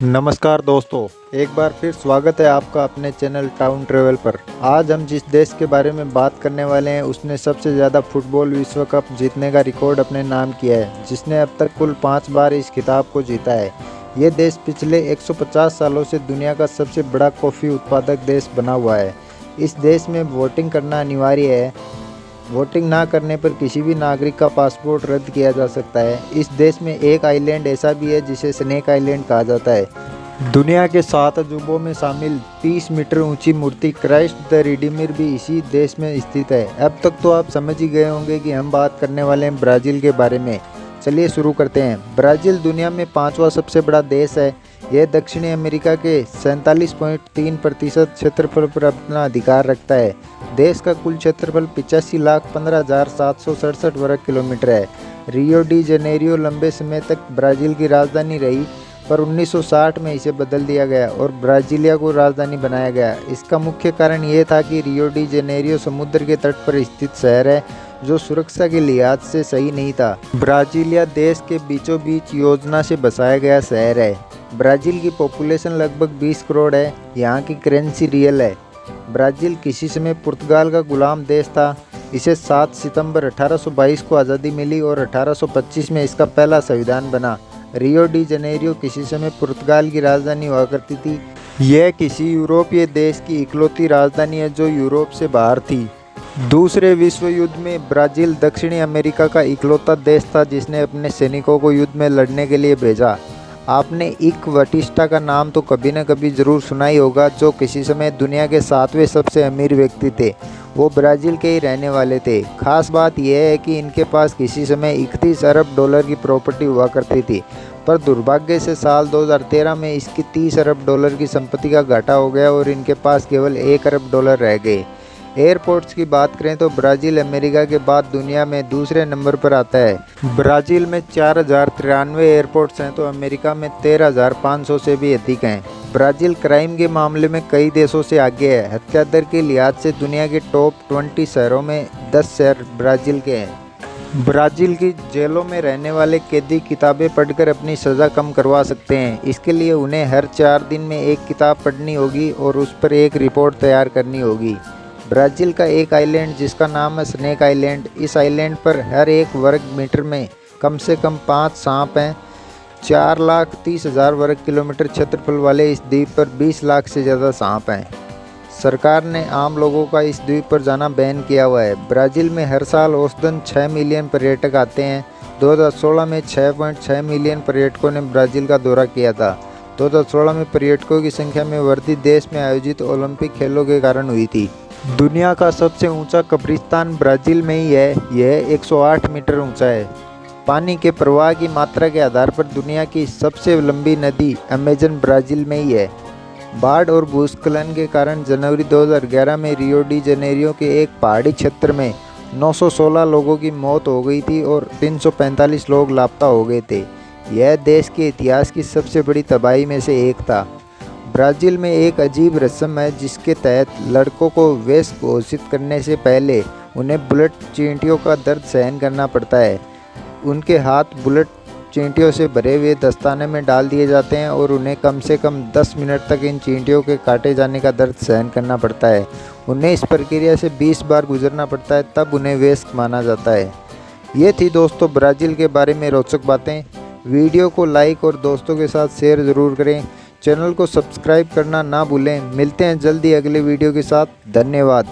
नमस्कार दोस्तों, एक बार फिर स्वागत है आपका अपने चैनल टाउन ट्रेवल पर। आज हम जिस देश के बारे में बात करने वाले हैं उसने सबसे ज़्यादा फुटबॉल विश्व कप जीतने का रिकॉर्ड अपने नाम किया है, जिसने अब तक कुल 5 बार इस खिताब को जीता है। ये देश पिछले 150 सालों से दुनिया का सबसे बड़ा कॉफ़ी उत्पादक देश बना हुआ है। इस देश में वोटिंग करना अनिवार्य है। वोटिंग ना करने पर किसी भी नागरिक का पासपोर्ट रद्द किया जा सकता है। इस देश में एक आइलैंड ऐसा भी है जिसे स्नेक आइलैंड कहा जाता है। दुनिया के 7 अजूबों में शामिल 30 मीटर ऊंची मूर्ति क्राइस्ट द रिडीमर भी इसी देश में स्थित है। अब तक तो आप समझ ही गए होंगे कि हम बात करने वाले हैं ब्राज़ील के बारे में। चलिए शुरू करते हैं। ब्राज़ील दुनिया में 5वां सबसे बड़ा देश है। यह दक्षिणी अमेरिका के 47.3% क्षेत्रफल पर अपना अधिकार रखता है। देश का कुल क्षेत्रफल 85,15,767 वर्ग किलोमीटर है। रियो डी जनेरियो लंबे समय तक ब्राज़ील की राजधानी रही, पर 1960 में इसे बदल दिया गया और ब्राज़ीलिया को राजधानी बनाया गया। इसका मुख्य कारण ये था कि रियो डी जनेरियो समुद्र के तट पर स्थित शहर है, जो सुरक्षा के लिहाज से सही नहीं था। ब्राज़ीलिया देश के बीचों बीच योजना से बसाया गया शहर है। ब्राज़ील की पॉपुलेशन लगभग 20 करोड़ है। यहाँ की करेंसी रियल है। ब्राज़ील किसी समय पुर्तगाल का गुलाम देश था। इसे 7 सितंबर 1822 को आज़ादी मिली और 1825 में इसका पहला संविधान बना। रियो डी जनेरियो किसी समय पुर्तगाल की राजधानी हुआ करती थी। यह किसी यूरोपीय देश की इकलौती राजधानी है जो यूरोप से बाहर थी। दूसरे विश्व युद्ध में ब्राज़ील दक्षिणी अमेरिका का इकलौता देश था जिसने अपने सैनिकों को युद्ध में लड़ने के लिए भेजा। आपने इक बटिस्टा का नाम तो कभी न कभी ज़रूर सुना ही होगा, जो किसी समय दुनिया के 7वें सबसे अमीर व्यक्ति थे। वो ब्राज़ील के ही रहने वाले थे। खास बात यह है कि इनके पास किसी समय 31 अरब डॉलर की प्रॉपर्टी हुआ करती थी, पर दुर्भाग्य से साल 2013 में इसकी 30 अरब डॉलर की संपत्ति का घाटा हो गया और इनके पास केवल 1 अरब डॉलर रह गए। एयरपोर्ट्स की बात करें तो ब्राज़ील अमेरिका के बाद दुनिया में दूसरे नंबर पर आता है। ब्राज़ील में 4093 एयरपोर्ट्स हैं तो अमेरिका में 13,500 से भी अधिक हैं। ब्राज़ील क्राइम के मामले में कई देशों से आगे है। हत्या दर के लिहाज से दुनिया के टॉप 20 शहरों में 10 शहर ब्राज़ील के हैं। ब्राज़ील की जेलों में रहने वाले कैदी किताबें पढ़कर अपनी सज़ा कम करवा सकते हैं। इसके लिए उन्हें हर 4 दिन में एक किताब पढ़नी होगी और उस पर एक रिपोर्ट तैयार करनी होगी। ब्राज़ील का एक आइलैंड जिसका नाम है स्नेक आइलैंड, इस आइलैंड पर हर 1 वर्ग मीटर में कम से कम 5 सांप हैं। 4,30,000 वर्ग किलोमीटर क्षेत्रफल वाले इस द्वीप पर 20 लाख से ज़्यादा सांप हैं। सरकार ने आम लोगों का इस द्वीप पर जाना बैन किया हुआ है। ब्राज़ील में हर साल औसतन 6 मिलियन पर्यटक आते हैं। 2016 में 6.6 मिलियन पर्यटकों ने ब्राज़ील का दौरा किया था। 2016 में पर्यटकों की संख्या में वृद्धि देश में आयोजित ओलंपिक खेलों के कारण हुई थी। दुनिया का सबसे ऊंचा कब्रिस्तान ब्राज़ील में ही है। यह 108 मीटर ऊंचा है। पानी के प्रवाह की मात्रा के आधार पर दुनिया की सबसे लंबी नदी अमेजन ब्राज़ील में ही है। बाढ़ और भूस्खलन के कारण जनवरी 2011 में रियो डी जनेरियो के एक पहाड़ी क्षेत्र में 916 लोगों की मौत हो गई थी और 345 लोग लापता हो गए थे। यह देश के इतिहास की सबसे बड़ी तबाही में से एक था। ब्राज़ील में एक अजीब रस्म है जिसके तहत लड़कों को वयस्क घोषित करने से पहले उन्हें बुलेट चींटियों का दर्द सहन करना पड़ता है। उनके हाथ बुलेट चींटियों से भरे हुए दस्ताने में डाल दिए जाते हैं और उन्हें कम से कम 10 मिनट तक इन चींटियों के काटे जाने का दर्द सहन करना पड़ता है। उन्हें इस प्रक्रिया से 20 बार गुजरना पड़ता है, तब उन्हें वयस्क माना जाता है। ये थी दोस्तों ब्राज़ील के बारे में रोचक बातें। वीडियो को लाइक और दोस्तों के साथ शेयर ज़रूर करें। चैनल को सब्सक्राइब करना ना भूलें। मिलते हैं जल्दी अगले वीडियो के साथ। धन्यवाद।